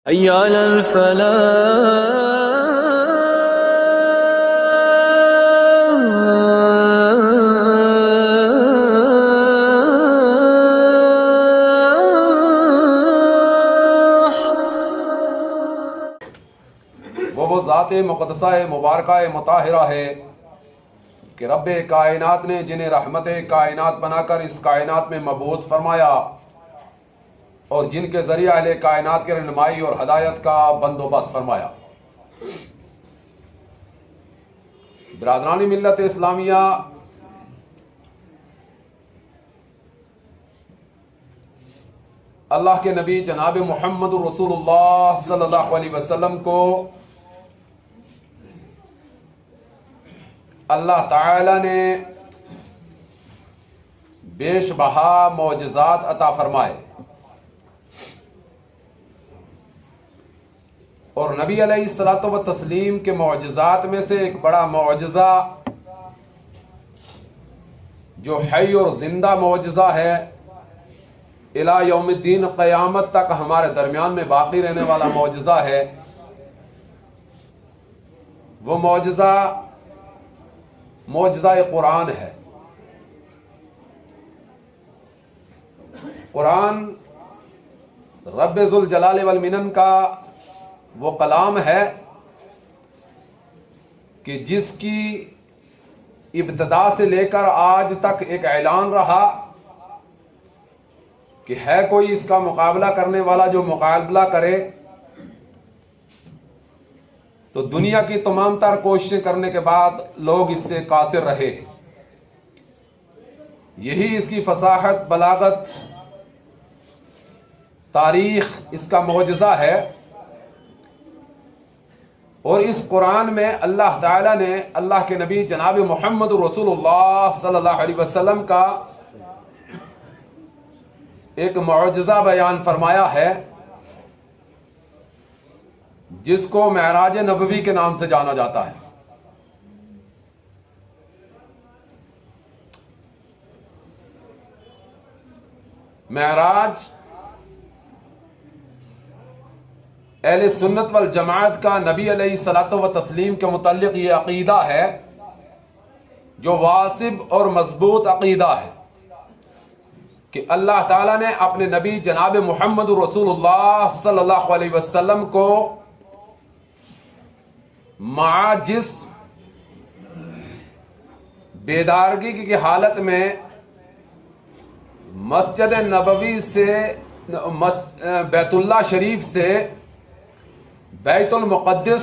حي على الفلاح. وہ ذات مقدسہ مبارکہ مطہرہ ہے کہ رب کائنات نے جنہیں رحمت کائنات بنا کر اس کائنات میں مبعوث فرمایا اور جن کے ذریعہ اہل کائنات کی رہنمائی اور ہدایت کا بندوبست فرمایا۔ برادران ملت اسلامیہ، اللہ کے نبی جناب محمد رسول اللہ صلی اللہ علیہ وسلم کو اللہ تعالی نے بیش بہا معجزات عطا فرمائے، اور نبی علیہ الصلوۃ والتسلیم کے معجزات میں سے ایک بڑا معجزہ جو حی اور زندہ معجزہ ہے، الی یوم الدین، قیامت تک ہمارے درمیان میں باقی رہنے والا معجزہ ہے، وہ معجزہ قرآن ہے۔ قرآن رب ذوالجلال والمنن کا وہ کلام ہے کہ جس کی ابتدا سے لے کر آج تک ایک اعلان رہا کہ ہے کوئی اس کا مقابلہ کرنے والا، جو مقابلہ کرے تو دنیا کی تمام تر کوششیں کرنے کے بعد لوگ اس سے قاصر رہے۔ یہی اس کی فصاحت، بلاغت، تاریخ اس کا معجزہ ہے۔ اور اس قرآن میں اللہ تعالیٰ نے اللہ کے نبی جناب محمد رسول اللہ صلی اللہ علیہ وسلم کا ایک معجزہ بیان فرمایا ہے جس کو معراج نبوی کے نام سے جانا جاتا ہے۔ معراج اہل سنت والجماعت کا نبی علیہ الصلوۃ والتسلیم کے متعلق یہ عقیدہ ہے جو واثب اور مضبوط عقیدہ ہے کہ اللہ تعالیٰ نے اپنے نبی جناب محمد رسول اللہ صلی اللہ علیہ وسلم کو مع جس بیدارگی کی حالت میں مسجد نبوی سے، بیت اللہ شریف سے بیت المقدس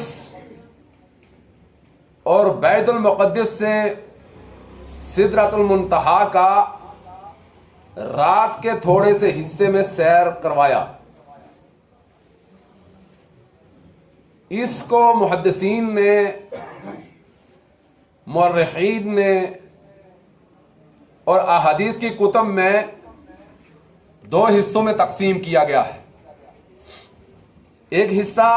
اور بیت المقدس سے سدرۃ المنتہا کا رات کے تھوڑے سے حصے میں سیر کروایا۔ اس کو محدثین نے، مورخین نے اور احادیث کی کتب میں دو حصوں میں تقسیم کیا گیا ہے۔ ایک حصہ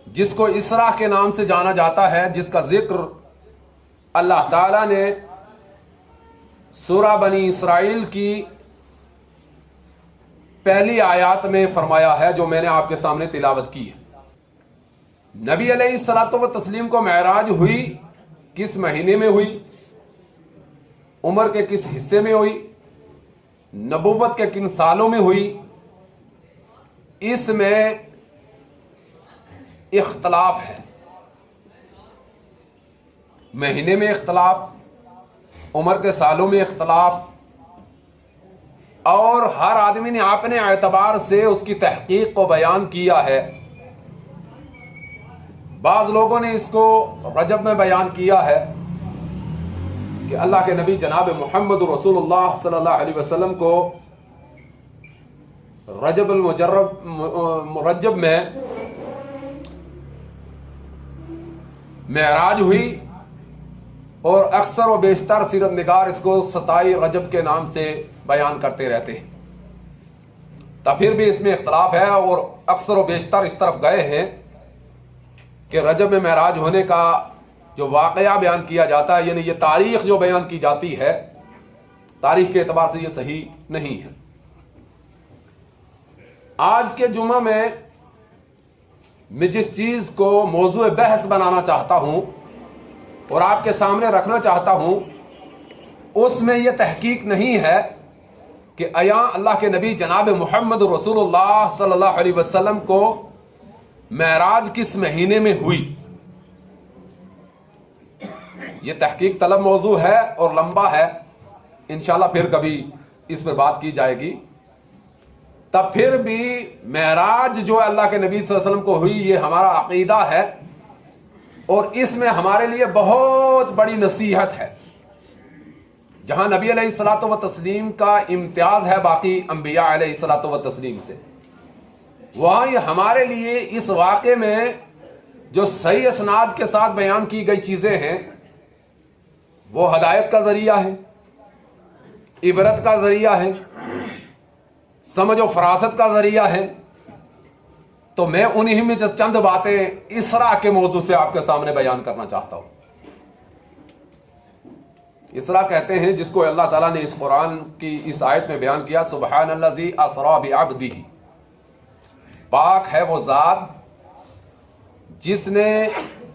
جس کو اسراء کے نام سے جانا جاتا ہے، جس کا ذکر اللہ تعالی نے سورہ بنی اسرائیل کی پہلی آیات میں فرمایا ہے، جو میں نے آپ کے سامنے تلاوت کی ہے۔ نبی علیہ الصلوۃ والتسلیم کو معراج ہوئی، کس مہینے میں ہوئی، عمر کے کس حصے میں ہوئی، نبوت کے کن سالوں میں ہوئی، اس میں اختلاف ہے۔ مہینے میں اختلاف، عمر کے سالوں میں اختلاف، اور ہر آدمی نے اپنے اعتبار سے اس کی تحقیق کو بیان کیا ہے۔ بعض لوگوں نے اس کو رجب میں بیان کیا ہے کہ اللہ کے نبی جناب محمد رسول اللہ صلی اللہ علیہ وسلم کو رجب مرجب میں معراج ہوئی، اور اکثر و بیشتر سیرت نگار اس کو 27 رجب کے نام سے بیان کرتے رہتے ہیں۔ تب پھر بھی اس میں اختلاف ہے، اور اکثر و بیشتر اس طرف گئے ہیں کہ رجب میں معراج ہونے کا جو واقعہ بیان کیا جاتا ہے، یعنی یہ تاریخ جو بیان کی جاتی ہے، تاریخ کے اعتبار سے یہ صحیح نہیں ہے۔ آج کے جمعہ میں جس چیز کو موضوع بحث بنانا چاہتا ہوں اور آپ کے سامنے رکھنا چاہتا ہوں، اس میں یہ تحقیق نہیں ہے کہ آیا اللہ کے نبی جناب محمد رسول اللہ صلی اللہ علیہ وسلم کو معراج کس مہینے میں ہوئی۔ یہ تحقیق طلب موضوع ہے اور لمبا ہے، انشاءاللہ پھر کبھی اس پر بات کی جائے گی۔ تب پھر بھی معراج جو اللہ کے نبی صلی اللہ علیہ وسلم کو ہوئی، یہ ہمارا عقیدہ ہے اور اس میں ہمارے لیے بہت بڑی نصیحت ہے۔ جہاں نبی علیہ الصلوۃ والتسلیم کا امتیاز ہے باقی انبیاء علیہ الصلوۃ والتسلیم سے، وہاں یہ ہمارے لیے اس واقعے میں جو صحیح اسناد کے ساتھ بیان کی گئی چیزیں ہیں، وہ ہدایت کا ذریعہ ہے، عبرت کا ذریعہ ہے، سمجھ و فراست کا ذریعہ ہے۔ تو میں انہی میں چند باتیں اسراء کے موضوع سے آپ کے سامنے بیان کرنا چاہتا ہوں۔ اسراء کہتے ہیں جس کو اللہ تعالیٰ نے اس قرآن کی اس آیت میں بیان کیا، سبحان الذی اسریٰ بعبدہ، پاک ہے وہ ذات جس نے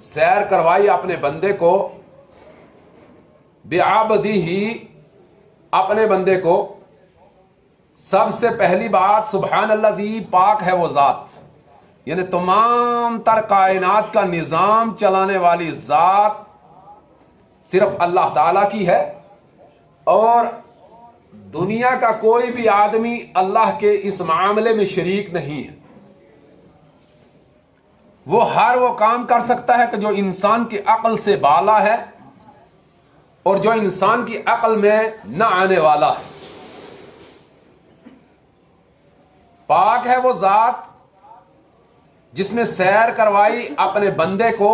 سیر کروائی اپنے بندے کو، بعبدہ، اپنے بندے کو۔ سب سے پہلی بات سبحان الذی، پاک ہے وہ ذات، یعنی تمام تر کائنات کا نظام چلانے والی ذات صرف اللہ تعالیٰ کی ہے، اور دنیا کا کوئی بھی آدمی اللہ کے اس معاملے میں شریک نہیں ہے۔ وہ ہر وہ کام کر سکتا ہے کہ جو انسان کی عقل سے بالا ہے اور جو انسان کی عقل میں نہ آنے والا ہے۔ پاک ہے وہ ذات جس نے سیر کروائی اپنے بندے کو،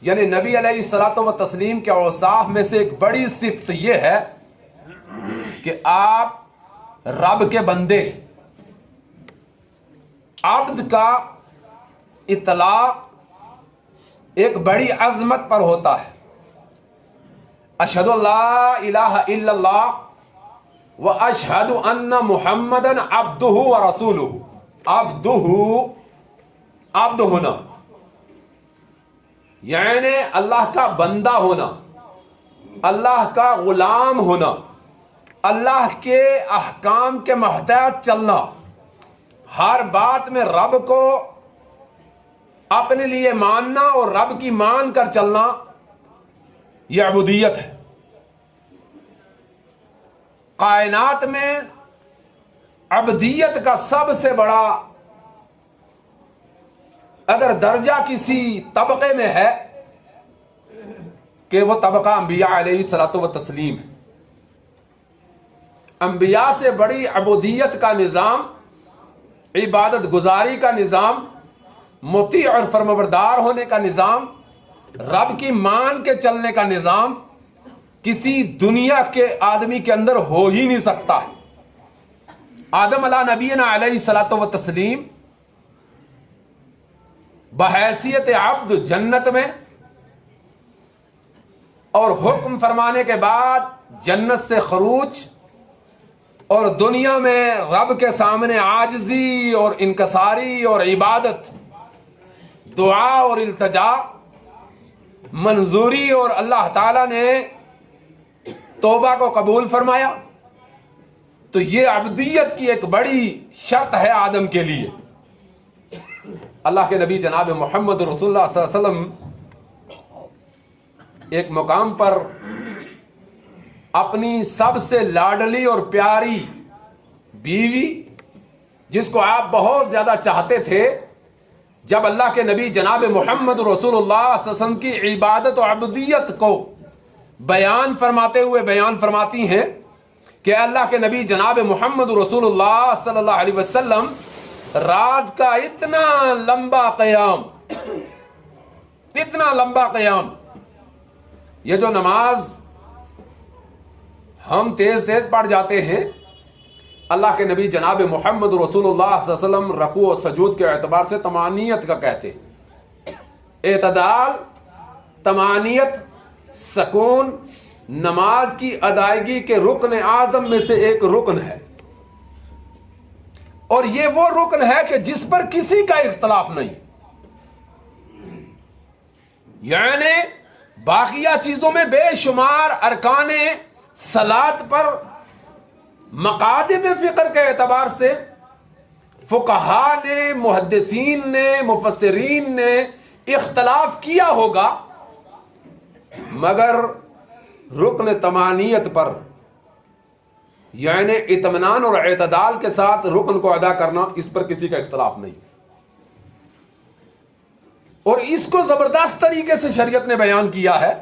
یعنی نبی علیہ الصلوۃ والتسلیم کے اوصاف میں سے ایک بڑی صفت یہ ہے کہ آپ رب کے بندے۔ عبد کا اطلاق ایک بڑی عظمت پر ہوتا ہے۔ اشہد ان لا الہ الا اللہ واشہد ان محمدا عبدہ ورسولہ۔ عبد ہونا یعنی اللہ کا بندہ ہونا، اللہ کا غلام ہونا، اللہ کے احکام کے محتاط چلنا، ہر بات میں رب کو اپنے لیے ماننا اور رب کی مان کر چلنا، یہ عبودیت ہے۔ کائنات میں عبودیت کا سب سے بڑا اگر درجہ کسی طبقے میں ہے کہ وہ طبقہ انبیاء علیہ الصلوۃ والتسلیم ہے۔ انبیاء سے بڑی عبودیت کا نظام، عبادت گزاری کا نظام، مطیع اور فرمانبردار ہونے کا نظام، رب کی مان کے چلنے کا نظام کسی دنیا کے آدمی کے اندر ہو ہی نہیں سکتا ہے۔ آدم علیہ نبینا علیہ الصلوۃ والتسلیم بحیثیت عبد جنت میں، اور حکم فرمانے کے بعد جنت سے خروج، اور دنیا میں رب کے سامنے عاجزی اور انکساری اور عبادت، دعا اور التجا، منظوری، اور اللہ تعالیٰ نے توبہ کو قبول فرمایا۔ تو یہ عبدیت کی ایک بڑی شرط ہے آدم کے لیے۔ اللہ کے نبی جناب محمد رسول اللہ صلی اللہ علیہ وسلم ایک مقام پر اپنی سب سے لاڈلی اور پیاری بیوی، جس کو آپ بہت زیادہ چاہتے تھے، جب اللہ کے نبی جناب محمد رسول اللہ صلی اللہ علیہ وسلم کی عبادت و عبودیت کو بیان فرماتے ہوئے بیان فرماتی ہیں کہ اللہ کے نبی جناب محمد رسول اللہ صلی اللہ علیہ وسلم رات کا اتنا لمبا قیام، یہ جو نماز ہم تیز پڑھ جاتے ہیں، اللہ کے نبی جناب محمد رسول اللہ صلی اللہ علیہ وسلم رکوع و سجود کے اعتبار سے طمانینت کا کہتے ہیں۔ اعتدال، طمانینت، سکون نماز کی ادائیگی کے رکن اعظم میں سے ایک رکن ہے۔ اور یہ وہ رکن ہے کہ جس پر کسی کا اختلاف نہیں، یعنی باقیہ چیزوں میں بے شمار ارکان صلاۃ پر مقادم فکر کے اعتبار سے فقہا نے، محدثین نے، مفسرین نے اختلاف کیا ہوگا، مگر رکن طمانینت پر یعنی اطمینان اور اعتدال کے ساتھ رکن کو ادا کرنا، اس پر کسی کا اختلاف نہیں، اور اس کو زبردست طریقے سے شریعت نے بیان کیا ہے۔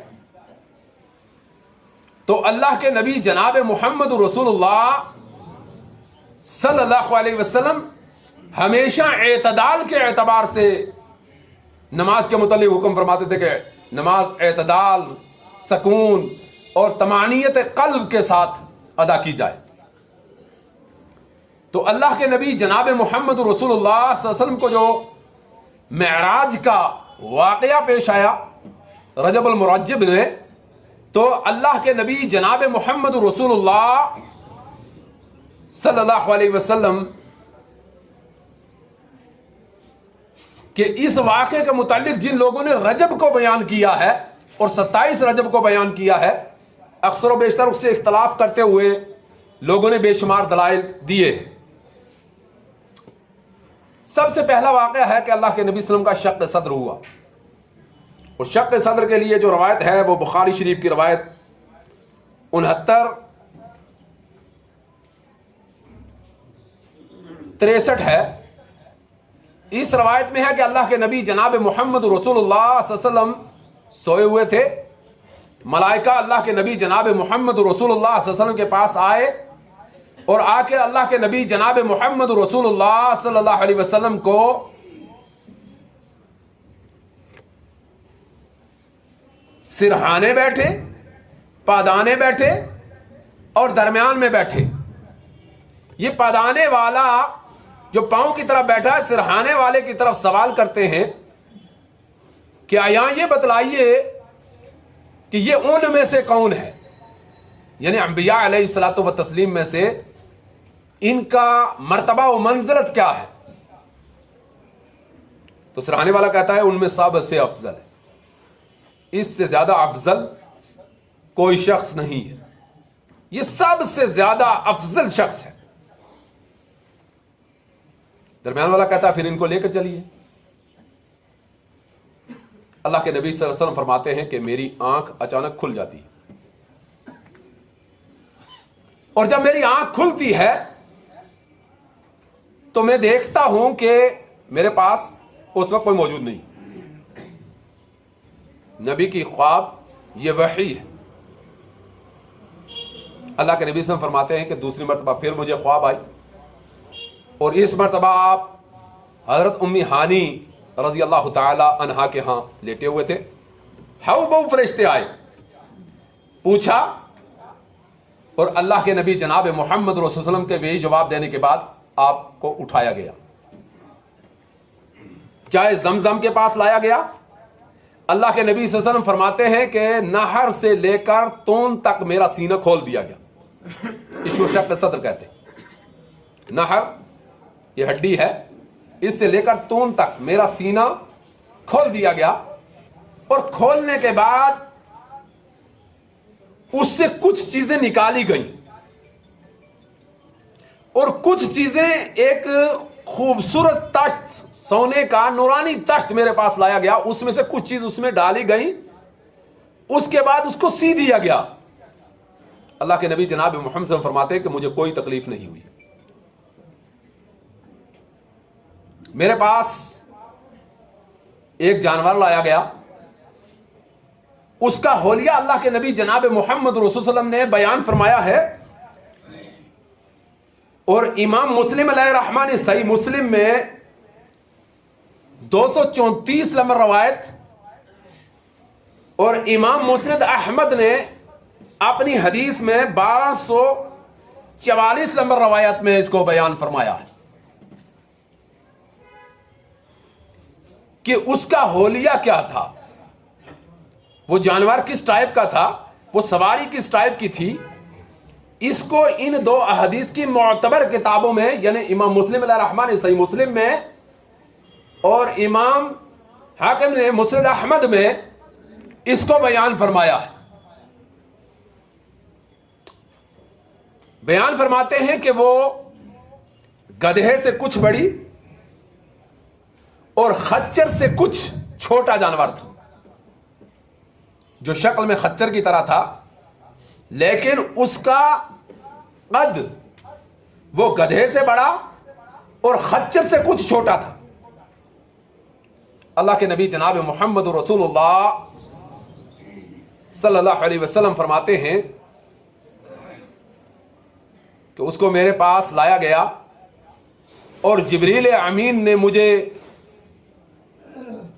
تو اللہ کے نبی جناب محمد رسول اللہ صلی اللہ علیہ وسلم ہمیشہ اعتدال کے اعتبار سے نماز کے متعلق حکم فرماتے تھے کہ نماز اعتدال، سکون اور طمانینت قلب کے ساتھ ادا کی جائے۔ تو اللہ کے نبی جناب محمد رسول اللہ صلی اللہ علیہ وسلم کو جو معراج کا واقعہ پیش آیا رجب المرجب میں، تو اللہ کے نبی جناب محمد رسول اللہ صلی اللہ علیہ وسلم کہ اس واقعے کے متعلق جن لوگوں نے رجب کو بیان کیا ہے اور 27 رجب کو بیان کیا ہے، اکثر و بیشتر اس سے اختلاف کرتے ہوئے لوگوں نے بے شمار دلائل دیے۔ سب سے پہلا واقعہ ہے کہ اللہ کے نبی صلی اللہ علیہ وسلم کا شق صدر ہوا، اور شق صدر کے لیے جو روایت ہے وہ بخاری شریف کی روایت 69-63 ہے۔ اس روایت میں ہے کہ اللہ کے نبی جناب محمد رسول اللہ صلی اللہ علیہ وسلم سوئے ہوئے تھے، ملائکہ اللہ کے نبی جناب محمد رسول اللہ صلی اللہ علیہ وسلم کے پاس آئے اور آ کے اللہ کے نبی جناب محمد رسول اللہ صلی اللہ علیہ وسلم کو سرہانے بیٹھے، پادانے بیٹھے اور درمیان میں بیٹھے۔ یہ پادانے والا جو پاؤں کی طرف بیٹھا ہے، سرہانے والے کی طرف سوال کرتے ہیں کہ آیا یہ بتلائیے کہ یہ ان میں سے کون ہے، یعنی انبیاء علیہ الصلوۃ والتسلیم میں سے ان کا مرتبہ و منزلت کیا ہے؟ تو سرہانے والا کہتا ہے ان میں سب سے افضل ہے، اس سے زیادہ افضل کوئی شخص نہیں ہے، یہ سب سے زیادہ افضل شخص ہے۔ درمیان والا کہتا ہے پھر ان کو لے کر چلیے۔ اللہ کے نبی صلی اللہ علیہ وسلم فرماتے ہیں کہ میری آنکھ اچانک کھل جاتی ہے، اور جب میری آنکھ کھلتی ہے تو میں دیکھتا ہوں کہ میرے پاس اس وقت کوئی موجود نہیں۔ نبی کی خواب یہ وحی ہے۔ اللہ کے نبی صلی اللہ علیہ وسلم فرماتے ہیں کہ دوسری مرتبہ پھر مجھے خواب آئی، اور اس مرتبہ آپ حضرت امی ہانی رضی اللہ تعالی عنہا کے ہاں لیٹے ہوئے تھے۔ ہاؤ بہو فرشتے آئے، پوچھا، اور اللہ کے نبی جناب محمد رسول اللہ علیہ وسلم کے یہی جواب دینے کے بعد آپ کو اٹھایا گیا، چائے زمزم کے پاس لایا گیا۔ اللہ کے نبی صلی اللہ علیہ وسلم فرماتے ہیں کہ نہر سے لے کر تون تک میرا سینہ کھول دیا گیا۔ اس کو شق صدر کہتے ہیں۔ نہر یہ ہڈی ہے، اس سے لے کر تون تک میرا سینہ کھول دیا گیا، اور کھولنے کے بعد اس سے کچھ چیزیں نکالی گئیں، اور کچھ چیزیں ایک خوبصورت تخت، سونے کا نورانی تخت میرے پاس لایا گیا، اس میں سے کچھ چیز اس میں ڈالی گئی، اس کے بعد اس کو سی دیا گیا۔ اللہ کے نبی جناب محمد صلی اللہ علیہ وسلم فرماتے ہیں کہ مجھے کوئی تکلیف نہیں ہوئی۔ میرے پاس ایک جانور لایا گیا، اس کا حولیہ اللہ کے نبی جناب محمد رسول صلی اللہ علیہ وسلم نے بیان فرمایا ہے، اور امام مسلم علیہ رحمہ نے صحیح مسلم میں 234 نمبر روایت، اور امام مسند احمد نے اپنی حدیث میں 1244 نمبر روایت میں اس کو بیان فرمایا ہے کہ اس کا حولیہ کیا تھا، وہ جانور کس ٹائپ کا تھا، وہ سواری کس ٹائپ کی تھی، اس کو ان دو احادیث کی معتبر کتابوں میں یعنی امام مسلم علیہ الرحمہ نے صحیح مسلم میں اور امام حاکم نے مسند احمد میں اس کو بیان فرمایا ہے. بیان فرماتے ہیں کہ وہ گدھے سے کچھ بڑی اور خچر سے کچھ چھوٹا جانور تھا, جو شکل میں خچر کی طرح تھا لیکن اس کا قد وہ گدھے سے بڑا اور خچر سے کچھ چھوٹا تھا. اللہ کے نبی جناب محمد رسول اللہ صلی اللہ علیہ وسلم فرماتے ہیں کہ اس کو میرے پاس لایا گیا اور جبریل امین نے مجھے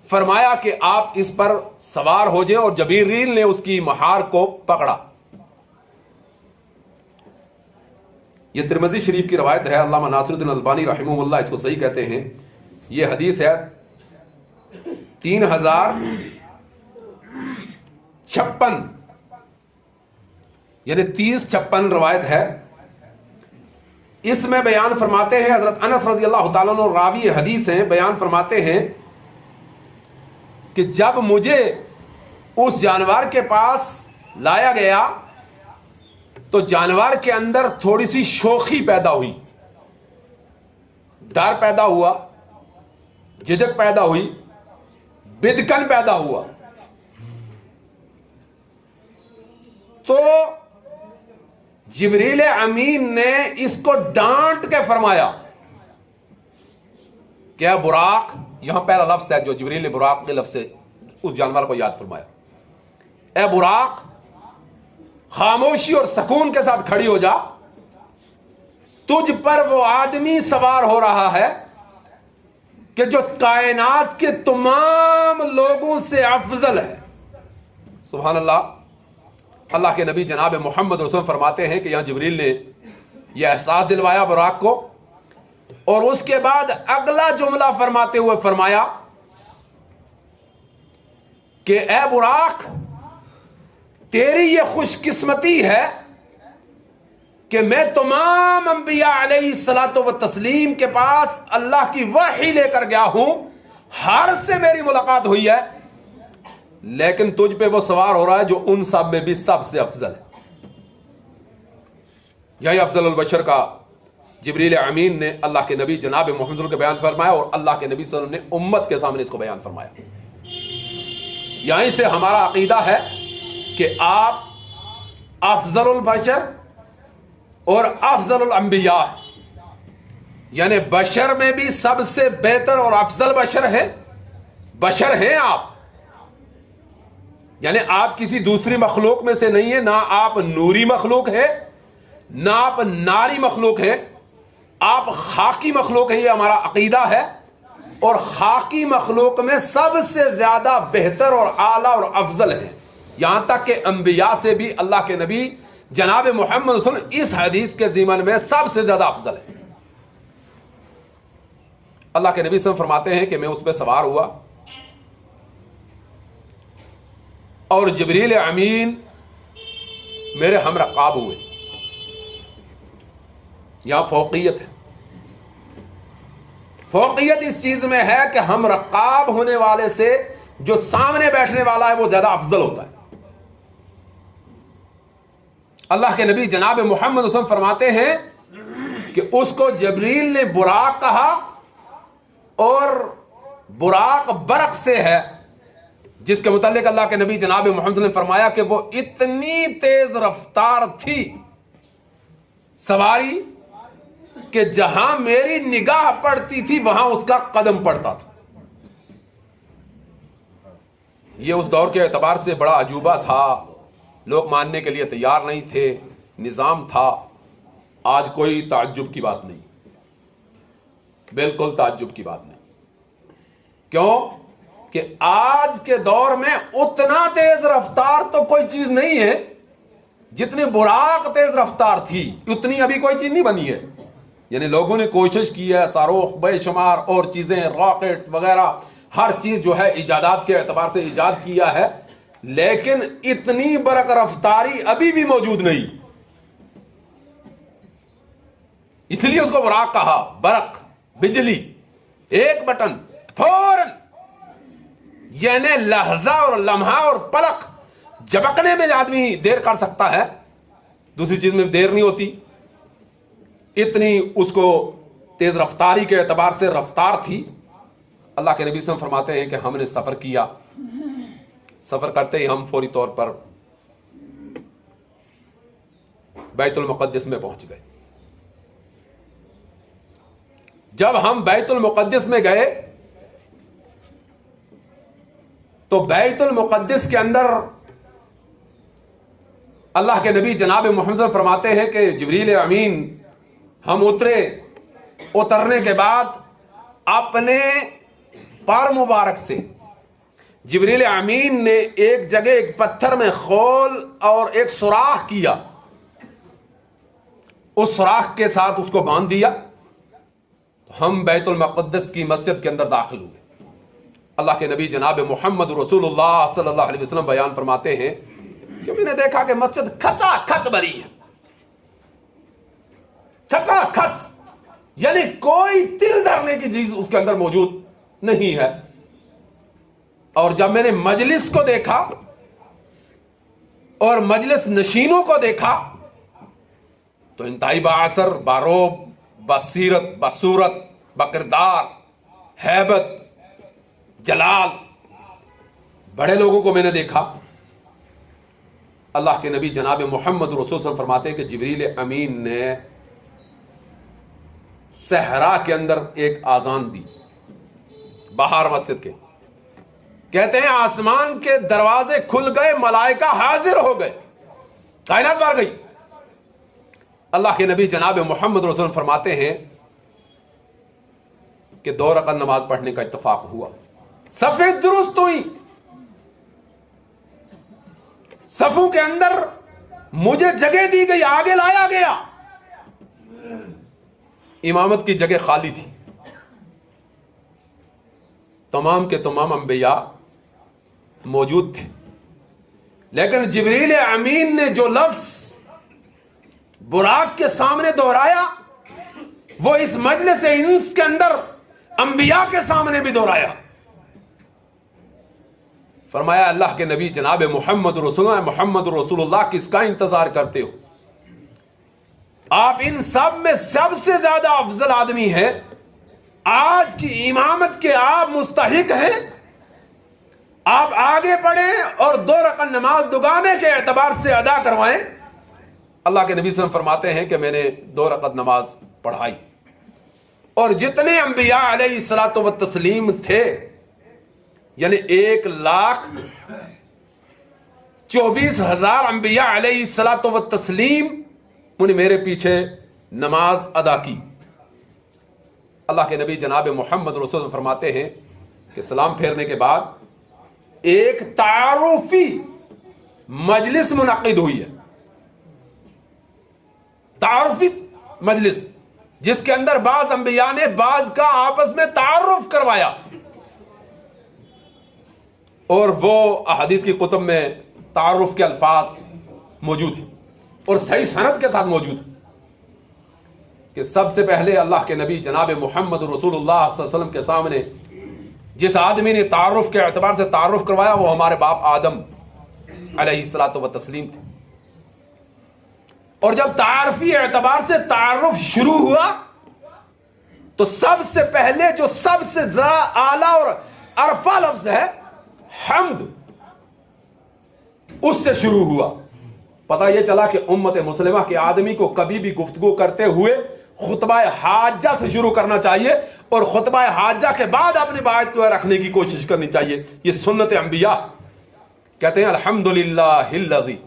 فرمایا کہ آپ اس پر سوار ہو جائیں, اور جبریل نے اس کی مہار کو پکڑا. یہ ترمذی شریف کی روایت ہے, علامہ ناصر الدین البانی رحمہ اللہ اس کو صحیح کہتے ہیں. یہ حدیث ہے 3056 یعنی 3056 روایت ہے. اس میں بیان فرماتے ہیں حضرت انس رضی اللہ تعالیٰ عنہ راوی حدیث ہیں, بیان فرماتے ہیں کہ جب مجھے اس جانور کے پاس لایا گیا تو جانور کے اندر تھوڑی سی شوخی پیدا ہوئی, ڈر پیدا ہوا, جھجک پیدا ہوئی, بدکن پیدا ہوا. تو جبریل امین نے اس کو ڈانٹ کے فرمایا کہ اے براق, یہاں پہلا لفظ ہے جو جبریل نے براق کے لفظ سے اس جانور کو یاد فرمایا, اے براق خاموشی اور سکون کے ساتھ کھڑی ہو جا, تجھ پر وہ آدمی سوار ہو رہا ہے کہ جو کائنات کے تمام لوگوں سے افضل ہے. سبحان اللہ. اللہ کے نبی جناب محمد رسول فرماتے ہیں کہ یہاں جبریل نے یہ احساس دلوایا براق کو, اور اس کے بعد اگلا جملہ فرماتے ہوئے فرمایا کہ اے براق, تیری یہ خوش قسمتی ہے کہ میں تمام انبیاء علیہ الصلوۃ والتسلیم کے پاس اللہ کی وحی لے کر گیا ہوں, ہر سے میری ملاقات ہوئی ہے, لیکن تجھ پہ وہ سوار ہو رہا ہے جو ان سب میں بھی سب سے افضل ہے. یہی افضل البشر کا جبریل امین نے اللہ کے نبی جناب محمد صلی اللہ علیہ وسلم کے بیان فرمایا, اور اللہ کے نبی صلی اللہ علیہ وسلم نے امت کے سامنے اس کو بیان فرمایا. یہیں سے ہمارا عقیدہ ہے کہ آپ افضل البشر اور افضل الانبیاء, یعنی بشر میں بھی سب سے بہتر اور افضل بشر ہیں آپ. یعنی آپ کسی دوسری مخلوق میں سے نہیں ہیں, نہ آپ نوری مخلوق ہے نہ آپ ناری مخلوق ہے, آپ خاکی مخلوق ہے. یہ ہمارا عقیدہ ہے, اور خاکی مخلوق میں سب سے زیادہ بہتر اور اعلیٰ اور افضل ہے, یہاں تک کہ انبیاء سے بھی اللہ کے نبی جناب محمد صلی اللہ علیہ وسلم اس حدیث کے ضمن میں سب سے زیادہ افضل ہے. اللہ کے نبی صلی اللہ علیہ وسلم فرماتے ہیں کہ میں اس پہ سوار ہوا اور جبریل امین میرے ہم رقاب ہوئے. یہاں فوقیت ہے. فوقیت اس چیز میں ہے کہ ہم رقاب ہونے والے سے جو سامنے بیٹھنے والا ہے وہ زیادہ افضل ہوتا ہے. اللہ کے نبی جناب محمد صلی اللہ علیہ وسلم فرماتے ہیں کہ اس کو جبریل نے براق کہا, اور براق برق سے ہے, جس کے متعلق اللہ کے نبی جناب محمد صلی اللہ علیہ وسلم نے فرمایا کہ وہ اتنی تیز رفتار تھی سواری کہ جہاں میری نگاہ پڑتی تھی وہاں اس کا قدم پڑتا تھا. یہ اس دور کے اعتبار سے بڑا عجوبہ تھا, لوگ ماننے کے لیے تیار نہیں تھے, نظام تھا. آج کوئی تعجب کی بات نہیں, بالکل تعجب کی بات نہیں. کیوں کہ آج کے دور میں اتنا تیز رفتار تو کوئی چیز نہیں ہے جتنی براق تیز رفتار تھی, اتنی ابھی کوئی چیز نہیں بنی ہے. یعنی لوگوں نے کوشش کی ہے, صاروخ بے شمار اور چیزیں, راکٹ وغیرہ, ہر چیز جو ہے ایجادات کے اعتبار سے ایجاد کیا ہے, لیکن اتنی برق رفتاری ابھی بھی موجود نہیں. اس لیے اس کو براق کہا. برق، بجلی، ایک بٹن فوراً، یعنی لحظہ اور لمحہ اور پلک جھپکنے میں آدمی دیر کر سکتا ہے، دوسری چیز میں دیر نہیں ہوتی. اتنی اس کو تیز رفتاری کے اعتبار سے رفتار تھی. اللہ کے نبی صلی اللہ علیہ وسلم فرماتے ہیں کہ ہم نے سفر کیا، سفر کرتے ہی ہم فوری طور پر بیت المقدس میں پہنچ گئے. جب ہم بیت المقدس میں گئے تو بیت المقدس کے اندر اللہ کے نبی جناب محمد صلی اللہ علیہ وسلم فرماتے ہیں کہ جبریل امین ہم اترنے کے بعد اپنے پار مبارک سے جبریل امین نے ایک جگہ ایک پتھر میں خول اور ایک سوراخ کیا، اس سوراخ کے ساتھ اس کو باندھ دیا. ہم بیت المقدس کی مسجد کے اندر داخل ہوئے. اللہ کے نبی جناب محمد رسول اللہ صلی اللہ علیہ وسلم بیان فرماتے ہیں کہ میں نے دیکھا کہ مسجد کھچا کھچ بھری ہے، کھچا کھچ، یعنی کوئی تل دھرنے کی چیز اس کے اندر موجود نہیں ہے. اور جب میں نے مجلس کو دیکھا اور مجلس نشینوں کو دیکھا تو انتہائی بااثر، باروب، بصیرت، بصورت، بکردار، ہیبت، جلال بڑے لوگوں کو میں نے دیکھا. اللہ کے نبی جناب محمد رسول صلی اللہ علیہ وسلم فرماتے ہیں کہ جبریل امین نے صحرا کے اندر ایک آذان دی باہر مسجد کے. کہتے ہیں آسمان کے دروازے کھل گئے، ملائکہ حاضر ہو گئے، کائنات بھر گئی. اللہ کے نبی جناب محمد رسول اللہ فرماتے ہیں کہ 2 رکعت نماز پڑھنے کا اتفاق ہوا، صفیں درست ہوئی، صفوں کے اندر مجھے جگہ دی گئی، آگے لایا گیا. امامت کی جگہ خالی تھی، تمام کے تمام انبیاء موجود تھے، لیکن جبریل امین نے جو لفظ براق کے سامنے دہرایا وہ اس مجلس انس کے اندر انبیاء کے سامنے بھی دہرایا. فرمایا اللہ کے نبی جناب محمد رسول اللہ کس کا انتظار کرتے ہو؟ آپ ان سب میں سب سے زیادہ افضل آدمی ہیں، آج کی امامت کے آپ مستحق ہیں. آپ آگے بڑھیں اور 2 رکعت نماز دوگانے کے اعتبار سے ادا کروائیں. اللہ کے نبی صلی اللہ علیہ وسلم فرماتے ہیں کہ میں نے 2 رکعت نماز پڑھائی، اور جتنے انبیاء علیہ الصلوۃ والتسلیم تھے، یعنی 1,24,000 انبیاء علیہ الصلوۃ والتسلیم انہیں میرے پیچھے نماز ادا کی. اللہ کے نبی جناب محمد رسول اللہ فرماتے ہیں کہ سلام پھیرنے کے بعد ایک تعارفی مجلس منعقد ہوئی ہے، تعارفی مجلس جس کے اندر بعض انبیاء نے بعض کا آپس میں تعارف کروایا، اور وہ احادیث کی کتب میں تعارف کے الفاظ موجود ہیں اور صحیح سند کے ساتھ موجود ہیں کہ سب سے پہلے اللہ کے نبی جناب محمد رسول اللہ صلی اللہ علیہ وسلم کے سامنے جس آدمی نے تعارف کے اعتبار سے تعارف کروایا وہ ہمارے باپ آدم علیہ الصلوۃ والتسلیم تھے. اور جب تعارفی اعتبار سے تعارف شروع ہوا تو سب سے پہلے جو سب سے زیادہ اعلیٰ اور عرفہ لفظ ہے حمد، اس سے شروع ہوا. پتہ یہ چلا کہ امت مسلمہ کے آدمی کو کبھی بھی گفتگو کرتے ہوئے خطبہ حاجہ سے شروع کرنا چاہیے اور خطبہ حاجہ کے بعد اپنی بات کو رکھنے کی کوشش کرنی چاہیے. یہ سنت انبیاء. کہتے ہیں الحمدللہ الذی،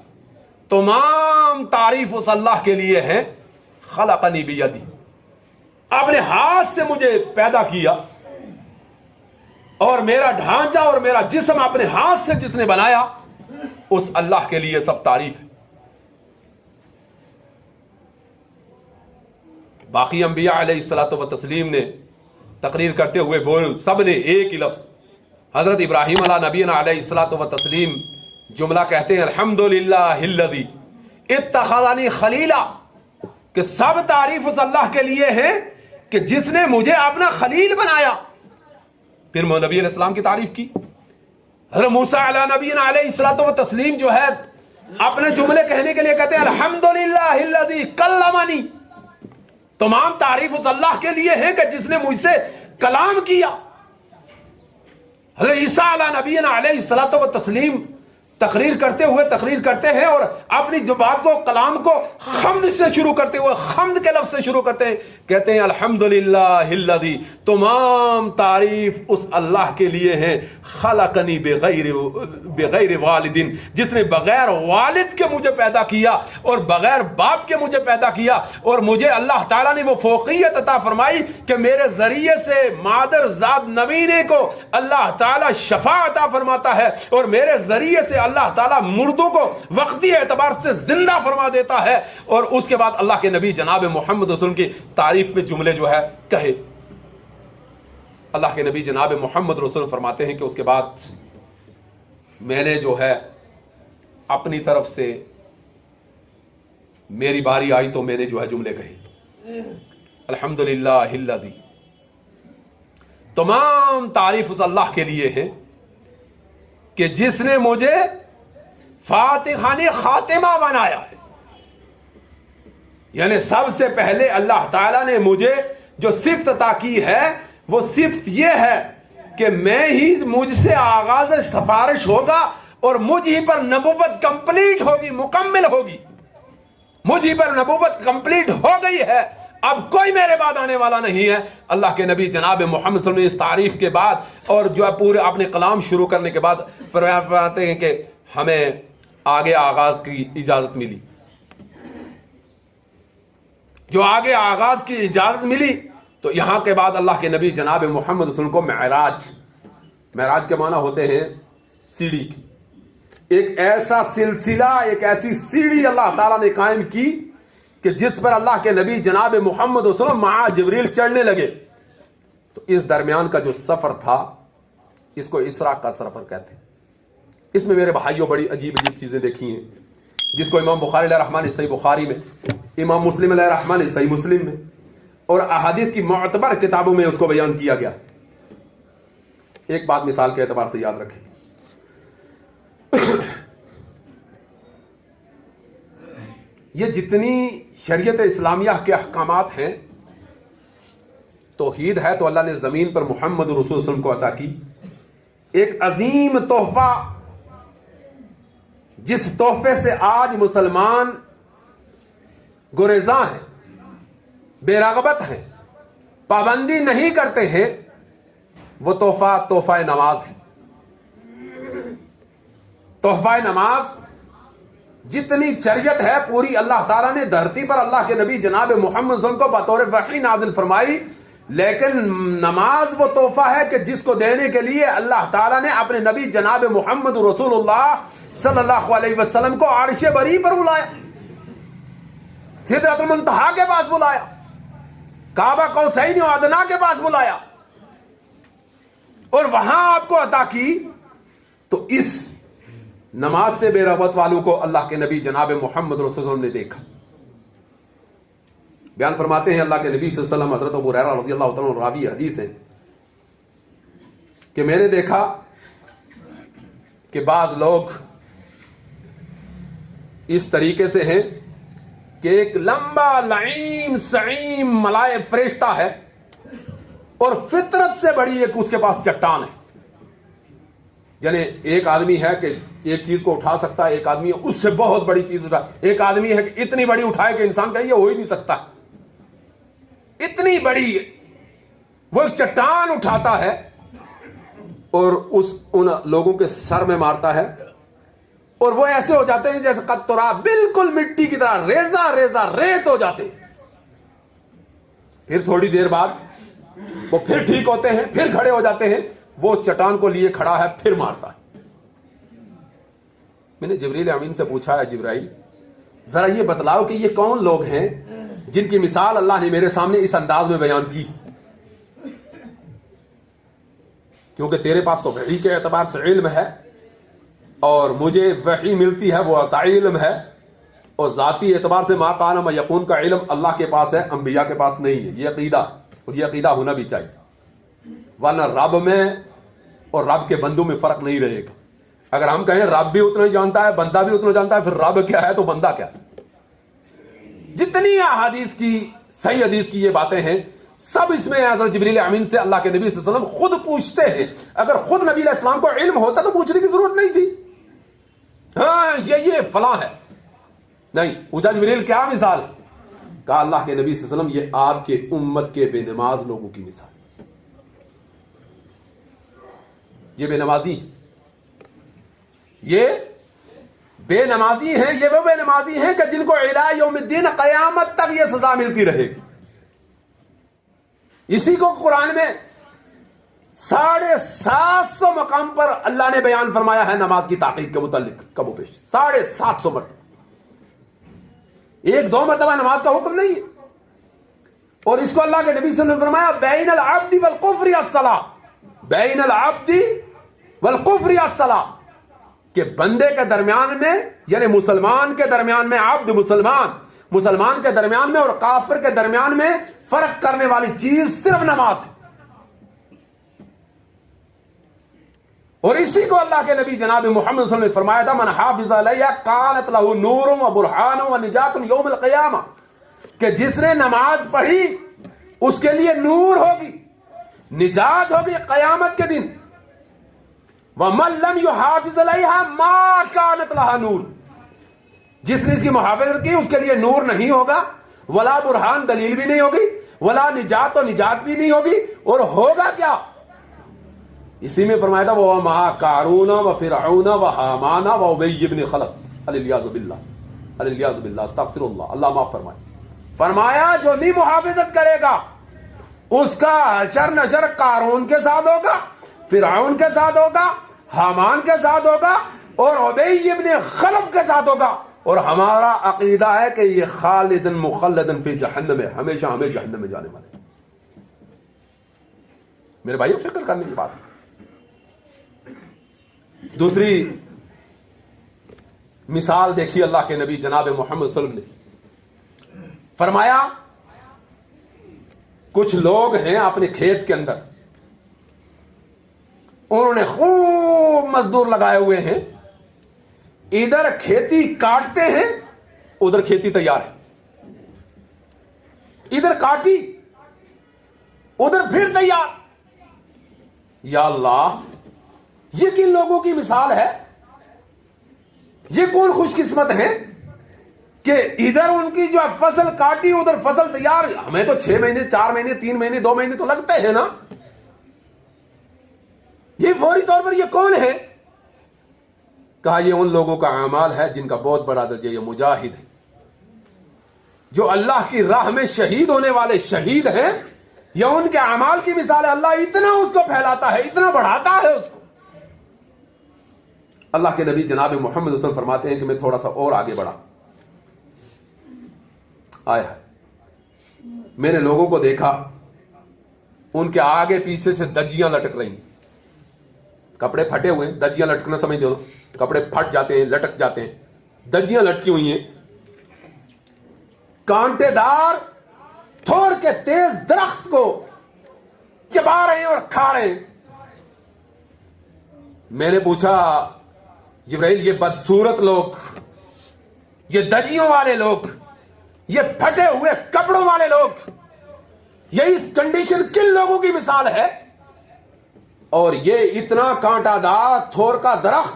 تمام تعریف اس اللہ کے لیے ہے، خلقنی بیدی، اپنے ہاتھ سے مجھے پیدا کیا، اور میرا ڈھانچہ اور میرا جسم اپنے ہاتھ سے جس نے بنایا، اس اللہ کے لیے سب تعریف ہے. باقی انبیاء علیہ الصلوۃ والتسلیم نے تقریر کرتے ہوئے سب نے ایک ہی لفظ، حضرت ابراہیم علیہ نبینا علیہ الصلوۃ والتسلیم جملہ کہتے ہیں الحمدللہ الذی اتخذنی خلیلا، کہ سب تعریف اس اللہ کے لیے ہے کہ جس نے مجھے اپنا خلیل بنایا. پھر نبی علیہ السلام کی تعریف کی. حضرت موسیٰ علیہ نبینا علیہ الصلوۃ والتسلیم جو ہے اپنے جملے کہنے کے لیے کہتے ہیں الحمدللہ الذی کلمنی. تمام تعریف اس اللہ کے لیے ہے کہ جس نے مجھ سے کلام کیا. حضرت عیسیٰ علیہ نبینا علیہ الصلوۃ والتسلیم تقریر کرتے ہیں اور اپنی جو بات کو کلام کو حمد سے شروع کرتے ہوئے حمد کے لفظ سے شروع کرتے ہیں, کہتے ہیں الحمدللہ الذی, تمام تعریف اس اللہ کے لیے ہے خلقنی بغیر والدین, جس نے بغیر والد کے مجھے پیدا کیا اور بغیر باپ کے مجھے پیدا کیا, اور مجھے اللہ تعالیٰ نے وہ فوقیت عطا فرمائی کہ میرے ذریعے سے مادر ذات نبینے کو اللہ تعالیٰ شفا عطا فرماتا ہے, اور میرے ذریعے سے اللہ تعالیٰ مردوں کو وقتی اعتبار سے زندہ فرما دیتا ہے. اور اس کے بعد اللہ کے نبی جناب محمد رسول کی تعریف پہ جملے جو ہے کہے. اللہ کے نبی جناب محمد رسول فرماتے ہیں کہ اس کے بعد میں نے جو ہے اپنی طرف سے میری باری آئی تو میں نے جو ہے جملے کہے الحمدللہ الذی, تمام تعریف اس اللہ کے لیے ہے کہ جس نے مجھے فاتحان خاتمہ بنایا ہے. یعنی سب سے پہلے اللہ تعالیٰ نے مجھے جو صفت عطا کی ہے وہ صفت یہ ہے کہ مجھ سے آغاز سفارش ہوگا اور مجھ ہی پر نبوت کمپلیٹ ہوگی, مکمل ہوگی. مجھ ہی پر نبوت کمپلیٹ ہو گئی ہے, اب کوئی میرے بعد آنے والا نہیں ہے. اللہ کے نبی جناب محمد صلی اللہ علیہ وسلم اس تعریف کے بعد اور جو ہے پورے اپنے کلام شروع کرنے کے بعد فرماتے ہیں کہ ہمیں آگے آغاز کی اجازت ملی. جو آگے آغاز کی اجازت ملی تو یہاں کے بعد اللہ کے نبی جناب محمد صلی اللہ علیہ وسلم کو معراج کے معنی ہوتے ہیں سیڑھی کی. ایک ایسا سلسلہ, ایک ایسی سیڑھی اللہ تعالیٰ نے قائم کی کہ جس پر اللہ کے نبی جناب محمد صلی اللہ علیہ وسلم مع جبریل چڑھنے لگے. تو اس درمیان کا جو سفر تھا اس کو اسراء کا سفر کہتے ہیں. اس میں میرے بھائیوں بڑی عجیب چیزیں دیکھی ہیں جس کو امام بخاری علیہ رحمہ نے صحیح بخاری میں, امام مسلم علیہ رحمہ نے صحیح مسلم میں اور احادیث کی معتبر کتابوں میں اس کو بیان کیا گیا. ایک بات مثال کے اعتبار سے یاد رکھیں, یہ جتنی شریعت اسلامیہ کے احکامات ہیں, توحید ہے تو اللہ نے زمین پر محمد رسول صلی اللہ علیہ وسلم کو عطا کی. ایک عظیم تحفہ جس تحفے سے آج مسلمان گریزاں ہیں, بے رغبت ہیں, پابندی نہیں کرتے ہیں, وہ تحفہ نماز ہے. تحفہ نماز جتنی شریعت ہے پوری اللہ تعالیٰ نے دھرتی پر اللہ کے نبی جناب محمد صلی اللہ علیہ وسلم کو بطور وحی نازل فرمائی, لیکن نماز وہ تحفہ ہے کہ جس کو دینے کے لیے اللہ تعالیٰ نے اپنے نبی جناب محمد رسول اللہ صلی اللہ علیہ وسلم کو عرش بری پر بلایا, سدرۃ المنتہا کے پاس بلایا, کعبہ قوسین و ادنیٰ کے پاس بلایا اور وہاں آپ کو عطا کی. تو اس نماز سے بے رغبت والوں کو اللہ کے نبی جناب محمد رسول اللہ علیہ وسلم نے دیکھا. بیان فرماتے ہیں اللہ کے نبی صلی اللہ علیہ وسلم, حضرت ابو ہریرہ رضی اللہ تعالیٰ عنہ راوی حدیث ہے کہ میں نے دیکھا کہ بعض لوگ اس طریقے سے ہیں کہ ایک لمبا لعیم سعیم ملائے فرشتہ ہے اور فطرت سے بڑی ایک اس کے پاس چٹان ہے. یعنی ایک آدمی ہے کہ ایک چیز کو اٹھا سکتا ہے, ایک آدمی ہے اس سے بہت بڑی چیز اٹھا, ایک آدمی ہے کہ اتنی بڑی اٹھائے کہ انسان کہے یہ ہو ہی نہیں سکتا, اتنی بڑی وہ ایک چٹان اٹھاتا ہے اور ان لوگوں کے سر میں مارتا ہے اور وہ ایسے ہو جاتے ہیں جیسے قطرہ, بالکل مٹی کی طرح ریزہ ریزہ ریت ہو جاتے ہیں. پھر تھوڑی دیر بعد وہ پھر ٹھیک ہوتے ہیں, پھر کھڑے ہو جاتے ہیں, وہ چٹان کو لیے کھڑا ہے پھر مارتا ہے. میں نے جبریل امین سے پوچھا ہے جبرائیل ذرا یہ بتلاؤ کہ یہ کون لوگ ہیں جن کی مثال اللہ نے میرے سامنے اس انداز میں بیان کی, کیونکہ تیرے پاس تو وحی کے اعتبار سے علم ہے اور مجھے وحی ملتی ہے وہ عطا علم ہے, اور ذاتی اعتبار سے ما کان ما یکون کا علم اللہ کے پاس ہے، انبیاء کے پاس نہیں ہے. یہ عقیدہ، اور یہ عقیدہ ہونا بھی چاہیے، ورنہ رب میں اور رب کے بندوں میں فرق نہیں رہے گا. اگر ہم کہیں رب بھی اتنا ہی جانتا ہے، بندہ بھی اتنا جانتا ہے، پھر رب کیا ہے تو بندہ کیا ہے؟ جتنی احادیث کی، صحیح حدیث کی یہ باتیں ہیں، سب اس میں حضرت جبریل امین سے اللہ کے نبی صلی اللہ علیہ وسلم خود پوچھتے ہیں. اگر خود نبی علیہ السلام کو علم ہوتا تو پوچھنے کی ضرورت نہیں تھی. ہاں یہ فلاں ہے، نہیں پوچھا جبریل کیا مثال ہے؟ کہا اللہ کے نبی صلی اللہ علیہ وسلم یہ آپ کے امت کے بے نماز لوگوں کی مثال. یہ بے نمازی، یہ بے نمازی ہیں، یہ وہ بے نمازی ہیں کہ جن کو الی یوم الدین قیامت تک یہ سزا ملتی رہے گی. اسی کو قرآن میں 750 مقام پر اللہ نے بیان فرمایا ہے نماز کی تاکید کے متعلق، کم و بیش 750 مرتبہ. ایک دو مرتبہ نماز کا حکم نہیں ہے. اور اس کو اللہ کے نبی صلی اللہ علیہ وسلم نے فرمایا بین العبد والکفر الصلاۃ، بین العبد والکفر الصلاۃ، کہ بندے کے درمیان میں، یعنی مسلمان کے درمیان میں، عبد مسلمان کے درمیان میں اور کافر کے درمیان میں فرق کرنے والی چیز صرف نماز ہے. اور اسی کو اللہ کے نبی جناب محمد صلی اللہ علیہ وسلم نے فرمایا تھا من حافظ علیہ کانت لہ نور و برہان و نجات یوم القیامہ، کہ جس نے نماز پڑھی اس کے لیے نور ہوگی، نجات ہوگی قیامت کے دن. وَمَن لَّمْ يُحَافِظْ عَلَيْهَا مَا كَانَتْ لَهَا نور، جس نے اس کی محافظت کی اس کے لیے نور نہیں ہوگا، ولا برہان دلیل بھی نہیں ہوگی، ولا نجات تو نجات بھی نہیں ہوگی. اور ہوگا کیا؟ اسی میں فرمایا تھا وَمَا قَارُونَ وَفِرْعَوْنَ وَحَامَانَ وَأُبَيِّ بْنِ خَلَف الْعِيَاذُ بِاللَّهِ الْعِيَاذُ بِاللَّهِ استغفر اللہ، اللہ معاف فرمائے. فرمایا جو نہیں محافظت کرے گا اس کا حشر نشر قارون کے ساتھ ہوگا، فرعون کے ساتھ ہوگا، حامان کے ساتھ ہوگا اور ابی ابن خلف کے ساتھ ہوگا. اور ہمارا عقیدہ ہے کہ یہ خالدن مخلدن فی جہنم ہے، ہمیشہ ہمیں جہنم میں جانے والے. میرے بھائیو فکر کرنے کی بات ہے. دوسری مثال دیکھیے اللہ کے نبی جناب محمد صلی اللہ علیہ وسلم نے فرمایا کچھ لوگ ہیں اپنے کھیت کے اندر، انہوں نے خوب مزدور لگائے ہوئے ہیں، ادھر کھیتی کاٹتے ہیں ادھر کھیتی تیار ہے، ادھر کاٹی ادھر پھر تیار. یا اللہ یہ کن لوگوں کی مثال ہے؟ یہ کون خوش قسمت ہیں کہ ادھر ان کی جو فصل کاٹی ادھر فصل تیار. ہمیں تو 6 مہینے 4 مہینے 3 مہینے 2 مہینے تو لگتے ہیں نا. یہ فوری طور پر یہ کون ہے؟ کہا یہ ان لوگوں کا اعمال ہے جن کا بہت بڑا درجہ یہ مجاہد ہے، جو اللہ کی راہ میں شہید ہونے والے شہید ہیں. یہ ان کے اعمال کی مثال ہے. اللہ اتنا اس کو پھیلاتا ہے، اتنا بڑھاتا ہے اس کو. اللہ کے نبی جناب محمد صلی اللہ علیہ وسلم فرماتے ہیں کہ میں تھوڑا سا اور آگے بڑھا، آیا میں نے لوگوں کو دیکھا ان کے آگے پیچھے سے دجیاں لٹک رہی ہیں. کپڑے پھٹے ہوئے ہیں، دجیاں لٹکنا سمجھ دو، کپڑے پھٹ جاتے ہیں لٹک جاتے ہیں، دجیاں لٹکی ہوئی ہیں، کانٹے دار تھور کے تیز درخت کو چبا رہے ہیں اور کھا رہے ہیں. میں نے پوچھا جبرائیل یہ بدصورت لوگ، یہ دجیوں والے لوگ، یہ پھٹے ہوئے کپڑوں والے لوگ، یہ اس کنڈیشن کن لوگوں کی مثال ہے؟ اور یہ اتنا کانٹا دار تھور کا درخت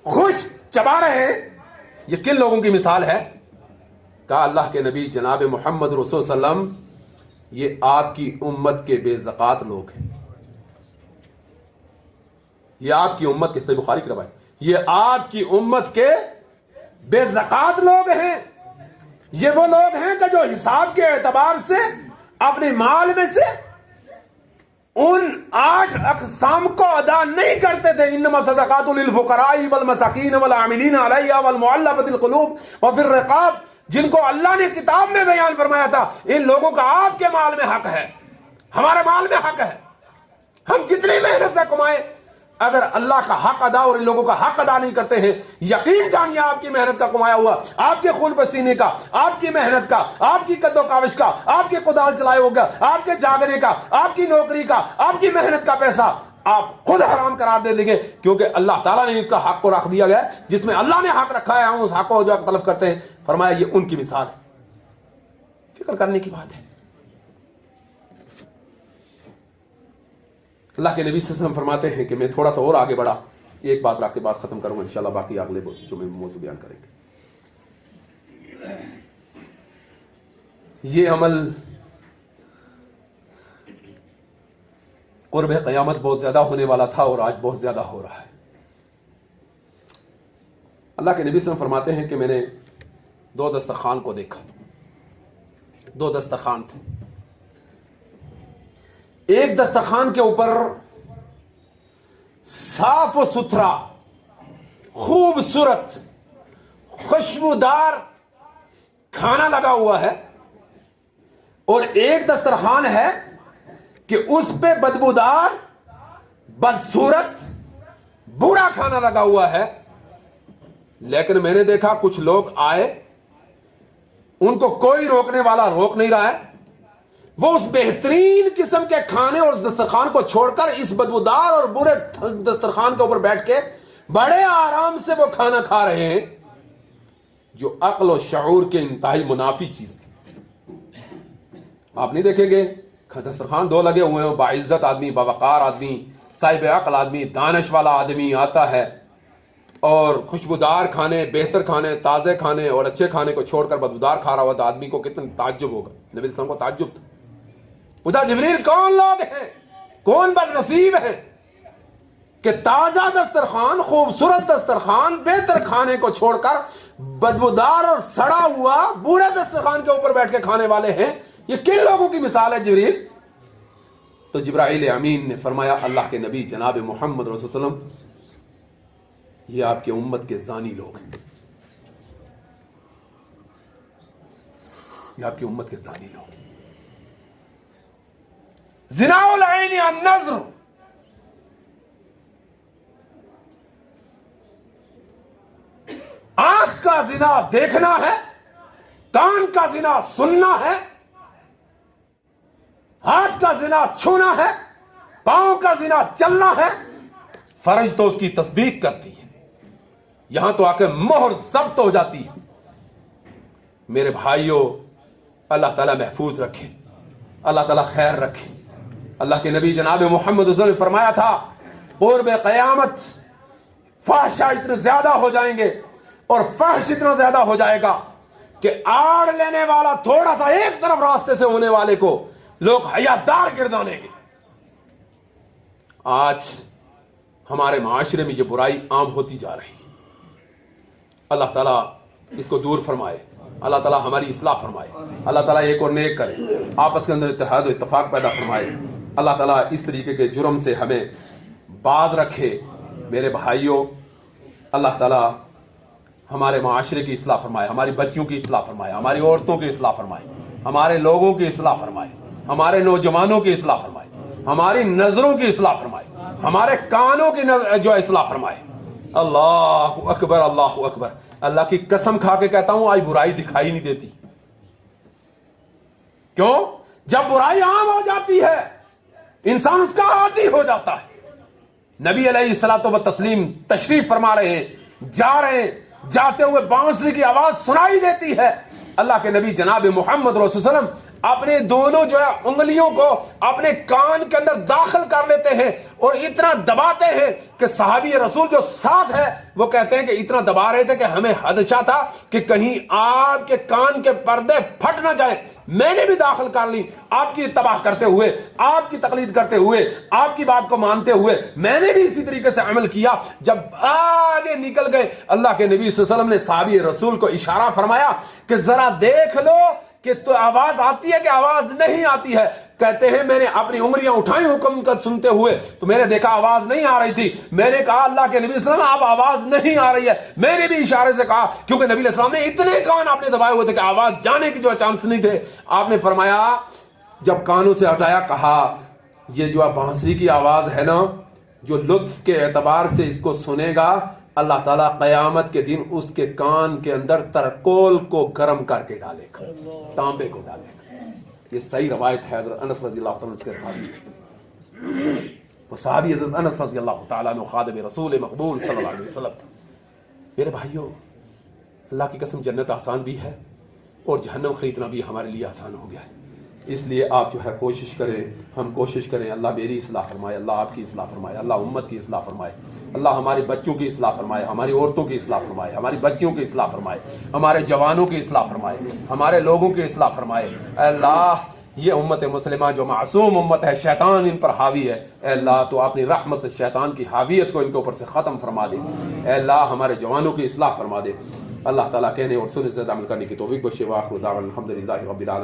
خوش چبا رہے ہیں، یہ کن لوگوں کی مثال ہے؟ کہا اللہ کے نبی جناب محمد رسول صلی اللہ علیہ وسلم یہ آپ کی امت کے بے زکات لوگ ہیں. یہ آپ کی امت کے، صحیح بخاری کی روایت، یہ آپ کی امت کے بے زکات لوگ ہیں. یہ وہ لوگ ہیں کہ جو حساب کے اعتبار سے اپنے مال میں سے ان 8 اقسام کو ادا نہیں کرتے تھے. انما صدقات للفقراء والمساکین والعاملین علیہا والمعلقۃ القلوب وفی الرقاب، جن کو اللہ نے کتاب میں بیان فرمایا تھا ان لوگوں کا آپ کے مال میں حق ہے، ہمارے مال میں حق ہے. ہم جتنی محنت سے کمائیں اگر اللہ کا حق ادا اور ان لوگوں کا حق ادا نہیں کرتے ہیں، یقین جانیے آپ کی محنت کا کمایا ہوا، آپ کے خون پسینے کا، آپ کی محنت کا، آپ کی قد و کاوش کا، آپ کے کدال چلائے ہوگا، آپ کے جاگنے کا، آپ کی نوکری کا، آپ کی محنت کا پیسہ آپ خود حرام قرار دے دیں گے، کیونکہ اللہ تعالیٰ نے ان کا حق کو رکھ دیا گیا ہے۔ جس میں اللہ نے حق رکھا ہے ہم اس حق کو جو طلب کرتے ہیں، فرمایا یہ ان کی مثال ہے۔ فکر کرنے کی بات ہے۔ اللہ کے نبی صلی اللہ علیہ وسلم فرماتے ہیں کہ میں تھوڑا سا اور آگے بڑھا، ایک بات رکھ کے بات ختم کروں گا، انشاءاللہ باقی اگلے جمعے میں موضوع بیان کریں گے۔ یہ عمل قرب قیامت بہت زیادہ ہونے والا تھا اور آج بہت زیادہ ہو رہا ہے۔ اللہ کے نبی صلی اللہ علیہ وسلم فرماتے ہیں کہ میں نے دو دسترخوان کو دیکھا، دو دسترخوان تھے، ایک دسترخوان کے اوپر صاف و ستھرا خوبصورت خوشبودار کھانا لگا ہوا ہے، اور ایک دسترخوان ہے کہ اس پہ بدبودار بدصورت برا کھانا لگا ہوا ہے۔ لیکن میں نے دیکھا کچھ لوگ آئے، ان کو کوئی روکنے والا روک نہیں رہا ہے، وہ اس بہترین قسم کے کھانے اور اس دسترخوان کو چھوڑ کر اس بدبودار اور برے دسترخوان کے اوپر بیٹھ کے بڑے آرام سے وہ کھانا کھا رہے ہیں، جو عقل و شعور کے انتہائی منافی چیز تھی۔ آپ نہیں دیکھیں گے دسترخوان دو لگے ہوئے ہیں، باعزت آدمی، باوقار آدمی، صاحب عقل آدمی، دانش والا آدمی آتا ہے اور خوشبودار کھانے، بہتر کھانے، تازے کھانے اور اچھے کھانے کو چھوڑ کر بدبودار کھا رہا ہوا تو آدمی کو کتنا تعجب ہوگا۔ نبی علیہ السلام کو تعجب تھا، پوچھا جبریل کون لوگ ہیں، کون بد نصیب ہیں کہ تازہ دسترخوان، خوبصورت دسترخوان، بہتر کھانے کو چھوڑ کر بدبودار اور سڑا ہوا برے دسترخوان کے اوپر بیٹھ کے کھانے والے ہیں، یہ کن لوگوں کی مثال ہے جبریل؟ تو جبرائیل امین نے فرمایا اللہ کے نبی جناب محمد رسول اللہ علیہ وسلم، یہ آپ کی امت کے زانی لوگ ہیں، یہ آپ کی امت کے زانی لوگ ہیں۔ زنا العین النظر، آنکھ کا زنا دیکھنا ہے، کان کا زنا سننا ہے، ہاتھ کا زنا چھونا ہے، پاؤں کا زنا چلنا ہے، فرج تو اس کی تصدیق کرتی ہے، یہاں تو آ کے مہر ضبط ہو جاتی ہے۔ میرے بھائیوں، اللہ تعالیٰ محفوظ رکھے، اللہ تعالیٰ خیر رکھے۔ اللہ کے نبی جناب محمد صلی اللہ علیہ وسلم نے فرمایا تھا قرب قیامت فحشا اتنے زیادہ ہو جائیں گے اور فحش اتنا زیادہ ہو جائے گا کہ آڑ لینے والا تھوڑا سا ایک طرف راستے سے ہونے والے کو لوگ حیادار گردانیں گے۔ آج ہمارے معاشرے میں یہ برائی عام ہوتی جا رہی ہے، اللہ تعالیٰ اس کو دور فرمائے، اللہ تعالیٰ ہماری اصلاح فرمائے، اللہ تعالیٰ ایک اور نیک کرے، آپس کے اندر اتحاد و اتفاق پیدا فرمائے، اللہ تعالیٰ اس طریقے کے جرم سے ہمیں باز رکھے۔ میرے بھائیوں، اللہ تعالیٰ ہمارے معاشرے کی اصلاح فرمائے، ہماری بچیوں کی اصلاح فرمائے، ہماری عورتوں کی اصلاح فرمائے، ہمارے لوگوں کی اصلاح فرمائے، ہمارے نوجوانوں کی اصلاح فرمائے، ہماری نظروں کی اصلاح فرمائے، ہمارے کانوں کی جو اصلاح فرمائے۔ اللہ اکبر، اللہ اکبر۔ اللہ کی قسم کھا کے کہتا ہوں آج برائی دکھائی نہیں دیتی۔ کیوں؟ جب برائی عام ہو جاتی ہے انسان اس کا عادی ہو جاتا ہے۔ نبی علیہ الصلوۃ والتسلیم تشریف فرما رہے ہیں، جا رہے ہیں، جاتے ہوئے بانسری کی آواز سنائی دیتی ہے۔ اللہ کے نبی جناب محمد رسول اللہ علیہ وسلم اپنے دونوں جو ہے انگلیوں کو اپنے کان کے اندر داخل کر لیتے ہیں اور اتنا دباتے ہیں کہ صحابی رسول جو ساتھ ہے وہ کہتے ہیں کہ اتنا دبا رہے تھے کہ ہمیں خدشہ تھا کہ کہیں آپ کے کان کے پردے پھٹ نہ جائیں۔ میں نے بھی داخل کر لی، آپ کی اتباع کرتے ہوئے، آپ کی تقلید کرتے ہوئے، آپ کی بات کو مانتے ہوئے میں نے بھی اسی طریقے سے عمل کیا۔ جب آگے نکل گئے اللہ کے نبی صلی اللہ علیہ وسلم نے صحابی رسول کو اشارہ فرمایا کہ ذرا دیکھ لو کہ تو آواز آتی ہے کہ آواز نہیں آتی ہے۔ کہتے ہیں میں نے اپنی انگلیاں اٹھائیں حکم کا سنتے ہوئے تو میں نے دیکھا آواز نہیں آ رہی تھی۔ میں نے کہا اللہ کے نبی صلی اللہ علیہ وسلم آپ آواز نہیں آ رہی ہے۔ میں نے بھی اشارے سے کہا، کیونکہ نبی علیہ السلام نے اتنے کان آپ نے دبائے ہوئے تھے کہ آواز جانے کی جو چانس نہیں تھے۔ آپ نے فرمایا جب کانوں سے ہٹایا، کہا یہ جو بانسری کی آواز ہے نا جو لطف کے اعتبار سے اس کو سنے گا اللہ تعالیٰ قیامت کے دن اس کے کان کے اندر ترکول کو گرم کر کے ڈالے گا، تانبے کو ڈالے گا۔ یہ صحیح روایت ہے، حضرت انس رضی اللہ تعالیٰ عنہ اس کے راوی ہے، وہ صحابی حضرت انس رضی اللہ تعالیٰ عنہ خادم رسول مقبول صلی اللہ علیہ وسلم۔ میرے بھائیوں، اللہ کی قسم جنت آسان بھی ہے اور جہنم خریدنا بھی ہمارے لیے آسان ہو گیا ہے۔ اس لیے آپ جو ہے کوشش کریں، ہم کوشش کریں، اللہ میری اصلاح فرمائے، اللہ آپ کی اصلاح فرمائے، اللہ امت کی اصلاح فرمائے، اللہ ہمارے بچوں کی اصلاح فرمائے، ہماری عورتوں کی اصلاح فرمائے، ہماری بچیوں کی اصلاح فرمائے، ہمارے جوانوں کی اصلاح فرمائے، ہمارے لوگوں کی اصلاح فرمائے۔ اے اللہ یہ امت مسلمہ جو معصوم امت ہے، شیطان ان پر حاوی ہے، اے اللہ تو اپنی رحمت سے شیطان کی حاویت کو ان کے اوپر سے ختم فرما دے۔ اے اللہ ہمارے جوانوں کی اصلاح فرما دے۔ اللہ تعالیٰ کہنے اور سننے سے عمل کرنے کی توفیق بخشے۔ وآخر دعوانا الحمدللہ رب العالمین۔